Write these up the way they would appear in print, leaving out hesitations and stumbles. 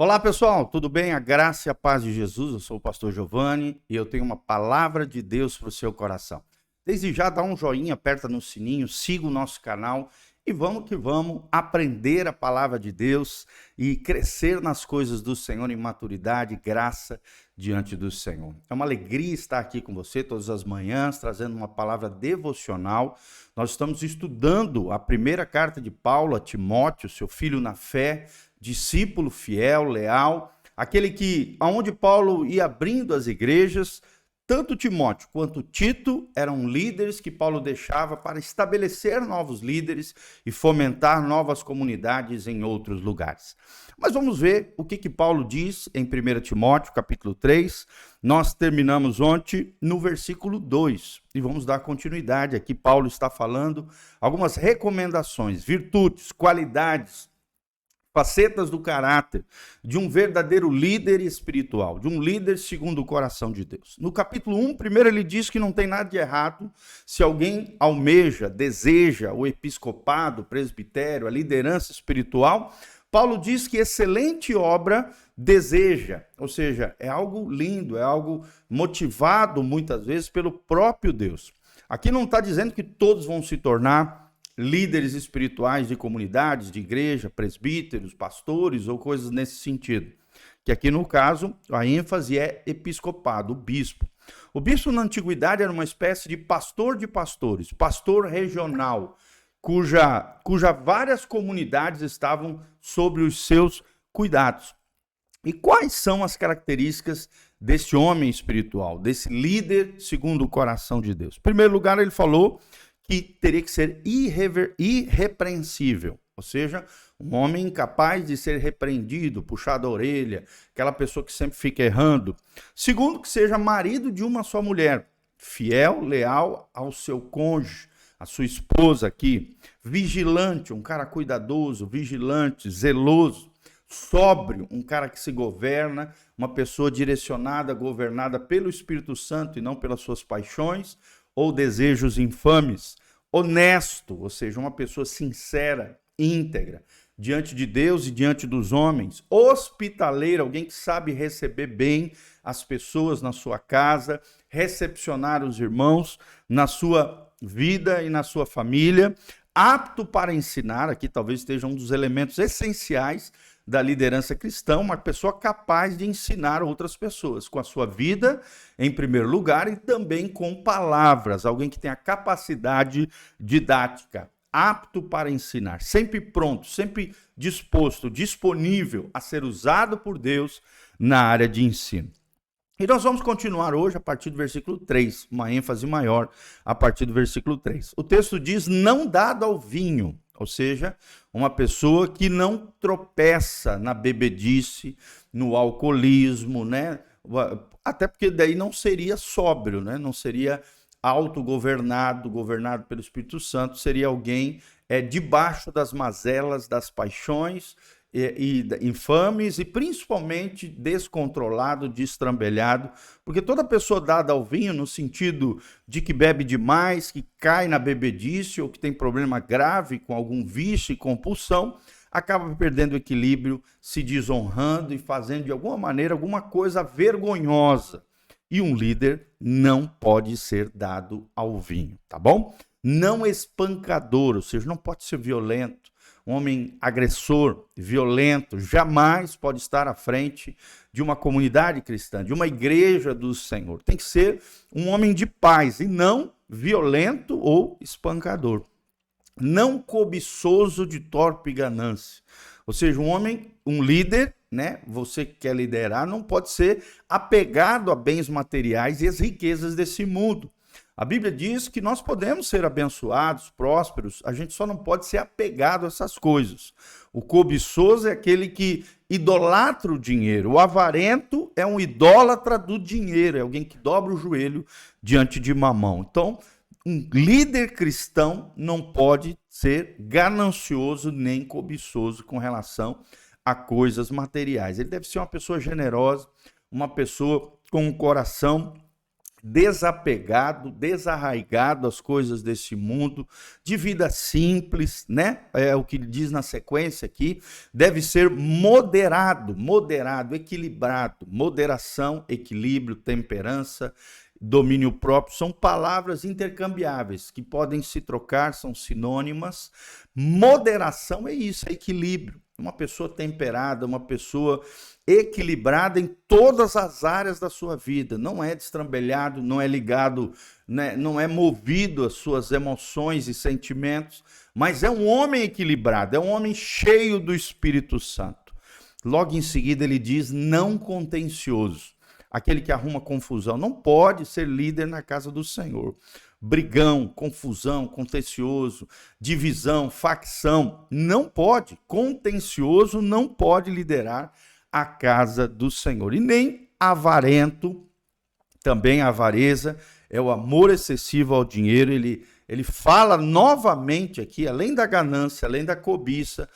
Olá pessoal, tudo bem? A graça e a paz de Jesus. Eu sou o pastor Giovanni e eu tenho uma palavra de Deus para o seu coração. Desde já dá um joinha, aperta no sininho, siga o nosso canal e vamos que vamos aprender a palavra de Deus e crescer nas coisas do Senhor em maturidade e graça diante do Senhor. É uma alegria estar aqui com você todas as manhãs, trazendo uma palavra devocional. Nós estamos estudando a primeira carta de Paulo a Timóteo, seu filho na fé, discípulo fiel, leal, aquele que, aonde Paulo ia abrindo as igrejas, tanto Timóteo quanto Tito eram líderes que Paulo deixava para estabelecer novos líderes e fomentar novas comunidades em outros lugares. Mas vamos ver o que Paulo diz em 1 Timóteo, capítulo 3. Nós terminamos ontem no versículo 2 e vamos dar continuidade. Aqui Paulo está falando algumas recomendações, virtudes, qualidades, facetas do caráter de um verdadeiro líder espiritual, de um líder segundo o coração de Deus. No capítulo 1, primeiro ele diz que não tem nada de errado se alguém almeja, deseja o episcopado, o presbitério, a liderança espiritual. Paulo diz que excelente obra deseja, ou seja, é algo lindo, é algo motivado muitas vezes pelo próprio Deus. Aqui não está dizendo que todos vão se tornar líderes espirituais de comunidades, de igreja, presbíteros, pastores ou coisas nesse sentido. Que aqui no caso, a ênfase é episcopado, o bispo. O bispo na antiguidade era uma espécie de pastor de pastores, pastor regional, cuja várias comunidades estavam sobre os seus cuidados. E quais são as características desse homem espiritual, desse líder segundo o coração de Deus? Em primeiro lugar, ele falou que teria que ser irrepreensível, ou seja, um homem incapaz de ser repreendido, puxado a orelha, aquela pessoa que sempre fica errando. Segundo, que seja marido de uma só mulher, fiel, leal ao seu cônjuge, a sua esposa aqui, vigilante, um cara cuidadoso, vigilante, zeloso, sóbrio, um cara que se governa, uma pessoa direcionada, governada pelo Espírito Santo e não pelas suas paixões ou desejos infames, honesto, ou seja, uma pessoa sincera, íntegra, diante de Deus e diante dos homens, hospitaleiro, alguém que sabe receber bem as pessoas na sua casa, recepcionar os irmãos na sua vida e na sua família, apto para ensinar, aqui talvez esteja um dos elementos essenciais da liderança cristã, uma pessoa capaz de ensinar outras pessoas, com a sua vida, em primeiro lugar, e também com palavras, alguém que tem a capacidade didática, apto para ensinar, sempre pronto, sempre disposto, disponível a ser usado por Deus na área de ensino. E nós vamos continuar hoje a partir do versículo 3, uma ênfase maior a partir do versículo 3. O texto diz, não dado ao vinho, ou seja, uma pessoa que não tropeça na bebedice, no alcoolismo, né? Até porque daí não seria sóbrio, né? Não seria autogovernado, governado pelo Espírito Santo, seria alguém debaixo das mazelas, das paixões e infames e principalmente descontrolado, destrambelhado, porque toda pessoa dada ao vinho no sentido de que bebe demais, que cai na bebedice ou que tem problema grave com algum vício e compulsão, acaba perdendo o equilíbrio, se desonrando e fazendo de alguma maneira alguma coisa vergonhosa. E um líder não pode ser dado ao vinho, tá bom? Não espancador, ou seja, não pode ser violento. Um homem agressor, violento, jamais pode estar à frente de uma comunidade cristã, de uma igreja do Senhor. Tem que ser um homem de paz e não violento ou espancador. Não cobiçoso de torpe ganância. Ou seja, um homem, um líder, né? Você que quer liderar, não pode ser apegado a bens materiais e as riquezas desse mundo. A Bíblia diz que nós podemos ser abençoados, prósperos, a gente só não pode ser apegado a essas coisas. O cobiçoso é aquele que idolatra o dinheiro. O avarento é um idólatra do dinheiro, é alguém que dobra o joelho diante de Mamão. Então, um líder cristão não pode ser ganancioso nem cobiçoso com relação a coisas materiais. Ele deve ser uma pessoa generosa, uma pessoa com um coração desapegado, desarraigado às coisas desse mundo, de vida simples, né? É o que ele diz na sequência aqui, deve ser moderado, equilibrado. Moderação, equilíbrio, temperança, domínio próprio, são palavras intercambiáveis, que podem se trocar, são sinônimas. Moderação é isso, é equilíbrio. Uma pessoa temperada, uma pessoa equilibrada em todas as áreas da sua vida. Não é destrambelhado, não é ligado, né, não é movido às suas emoções e sentimentos, mas é um homem equilibrado, é um homem cheio do Espírito Santo. Logo em seguida ele diz não contencioso. Aquele que arruma confusão não pode ser líder na casa do Senhor. Brigão, confusão, contencioso, divisão, facção, não pode. Contencioso não pode liderar a casa do Senhor. E nem avarento, também a avareza, é o amor excessivo ao dinheiro. Ele fala novamente aqui, além da ganância, além da cobiça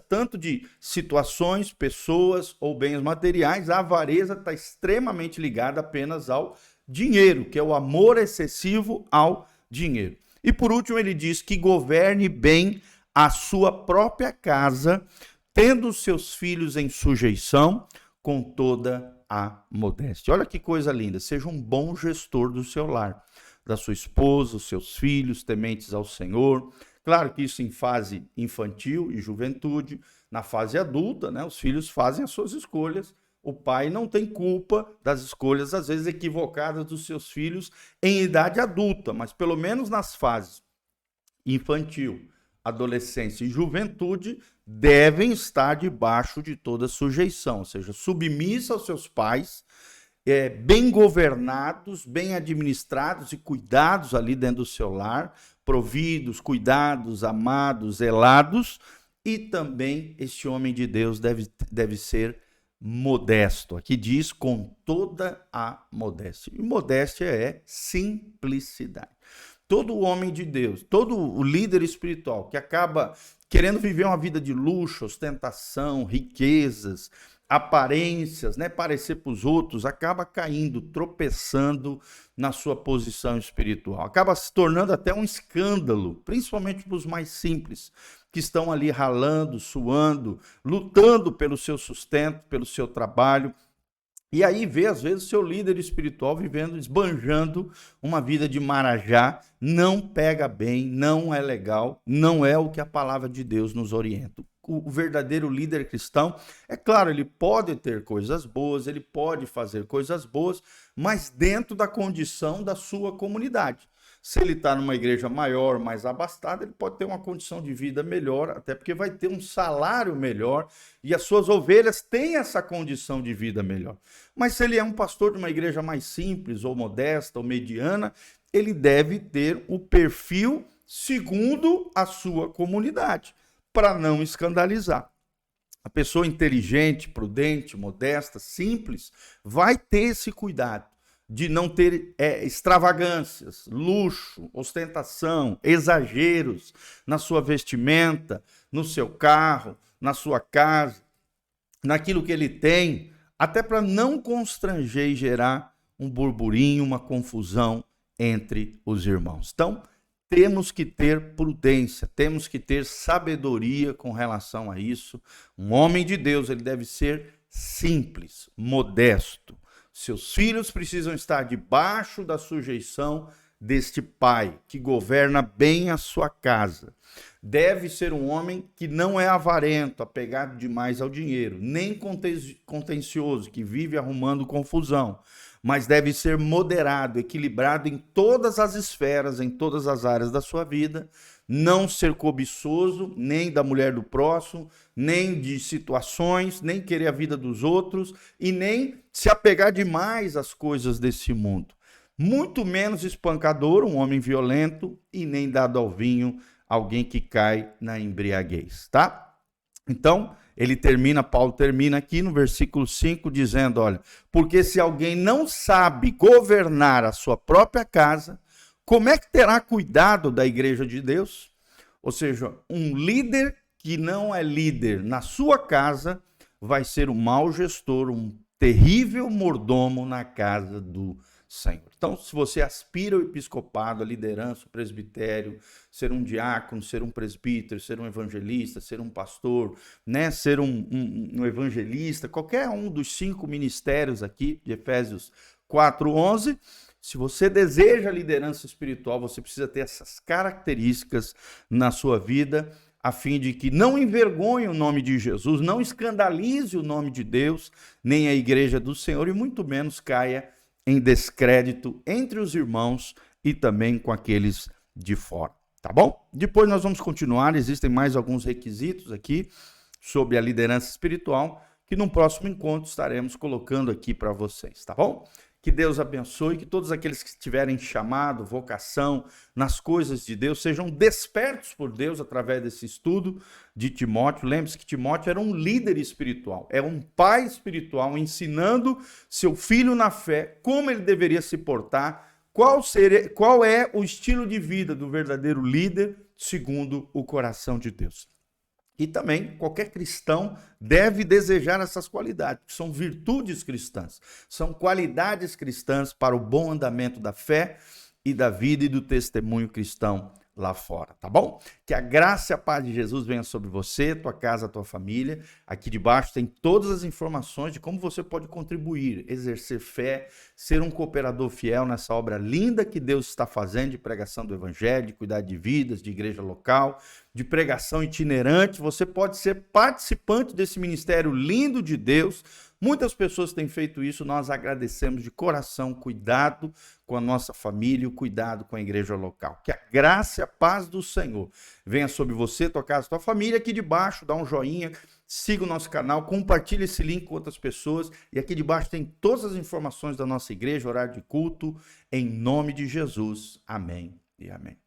tanto de situações, pessoas ou bens materiais, a avareza está extremamente ligada apenas ao dinheiro, que é o amor excessivo ao dinheiro. E por último ele diz que governe bem a sua própria casa, tendo os seus filhos em sujeição com toda a modéstia. Olha que coisa linda, seja um bom gestor do seu lar, da sua esposa, os seus filhos, tementes ao Senhor. Claro que isso em fase infantil e juventude, na fase adulta, né, os filhos fazem as suas escolhas. O pai não tem culpa das escolhas, às vezes equivocadas, dos seus filhos em idade adulta, mas pelo menos nas fases infantil, adolescência e juventude, devem estar debaixo de toda sujeição, ou seja, submissa aos seus pais, bem governados, bem administrados e cuidados ali dentro do seu lar, providos, cuidados, amados, zelados, e também este homem de Deus deve ser modesto. Aqui diz com toda a modéstia. E modéstia é simplicidade. Todo homem de Deus, todo o líder espiritual que acaba querendo viver uma vida de luxo, ostentação, riquezas, aparências, né, parecer para os outros, acaba caindo, tropeçando na sua posição espiritual. Acaba se tornando até um escândalo, principalmente para os mais simples, que estão ali ralando, suando, lutando pelo seu sustento, pelo seu trabalho. E aí vê, às vezes, o seu líder espiritual vivendo, esbanjando uma vida de marajá, não pega bem, não é legal, não é o que a palavra de Deus nos orienta. O verdadeiro líder cristão, é claro, ele pode ter coisas boas, ele pode fazer coisas boas, mas dentro da condição da sua comunidade. Se ele está numa igreja maior, mais abastada, ele pode ter uma condição de vida melhor, até porque vai ter um salário melhor e as suas ovelhas têm essa condição de vida melhor. Mas se ele é um pastor de uma igreja mais simples, ou modesta, ou mediana, ele deve ter o perfil segundo a sua comunidade, para não escandalizar. A pessoa inteligente, prudente, modesta, simples, vai ter esse cuidado de não ter extravagâncias, luxo, ostentação, exageros na sua vestimenta, no seu carro, na sua casa, naquilo que ele tem, até para não constranger e gerar um burburinho, uma confusão entre os irmãos. Então, temos que ter prudência, temos que ter sabedoria com relação a isso. Um homem de Deus, ele deve ser simples, modesto. Seus filhos precisam estar debaixo da sujeição deste pai, que governa bem a sua casa. Deve ser um homem que não é avarento, apegado demais ao dinheiro, nem contencioso, que vive arrumando confusão, mas deve ser moderado, equilibrado em todas as esferas, em todas as áreas da sua vida, não ser cobiçoso, nem da mulher do próximo, nem de situações, nem querer a vida dos outros e nem se apegar demais às coisas desse mundo. Muito menos espancador, um homem violento, e nem dado ao vinho, alguém que cai na embriaguez, tá? Então, Paulo termina aqui no versículo 5 dizendo, olha, porque se alguém não sabe governar a sua própria casa, como é que terá cuidado da igreja de Deus? Ou seja, um líder que não é líder na sua casa vai ser um mau gestor, um terrível mordomo na casa do Senhor. Então, se você aspira ao episcopado, à liderança, ao presbitério, ser um diácono, ser um presbítero, ser um evangelista, ser um pastor, né, ser um evangelista, qualquer um dos 5 ministérios aqui de Efésios 4:11, se você deseja liderança espiritual, você precisa ter essas características na sua vida, a fim de que não envergonhe o nome de Jesus, não escandalize o nome de Deus, nem a igreja do Senhor, e muito menos caia em descrédito entre os irmãos e também com aqueles de fora, tá bom? Depois nós vamos continuar, existem mais alguns requisitos aqui sobre a liderança espiritual, que no próximo encontro estaremos colocando aqui para vocês, tá bom? Que Deus abençoe, que todos aqueles que tiverem chamado, vocação nas coisas de Deus, sejam despertos por Deus através desse estudo de Timóteo. Lembre-se que Timóteo era um líder espiritual, é um pai espiritual ensinando seu filho na fé, como ele deveria se portar, qual é o estilo de vida do verdadeiro líder segundo o coração de Deus. E também qualquer cristão deve desejar essas qualidades, que são virtudes cristãs, são qualidades cristãs para o bom andamento da fé e da vida e do testemunho cristão lá fora, tá bom? Que a graça e a paz de Jesus venha sobre você, tua casa, tua família. Aqui debaixo tem todas as informações de como você pode contribuir, exercer fé, ser um cooperador fiel nessa obra linda que Deus está fazendo de pregação do evangelho, de cuidar de vidas, de igreja local, de pregação itinerante. Você pode ser participante desse ministério lindo de Deus. Muitas pessoas têm feito isso, nós agradecemos de coração. Cuidado com a nossa família, o cuidado com a igreja local. Que a graça e a paz do Senhor venha sobre você, tua casa, tua família. Aqui debaixo, dá um joinha, siga o nosso canal, compartilhe esse link com outras pessoas. E aqui debaixo tem todas as informações da nossa igreja, horário de culto, em nome de Jesus. Amém e amém.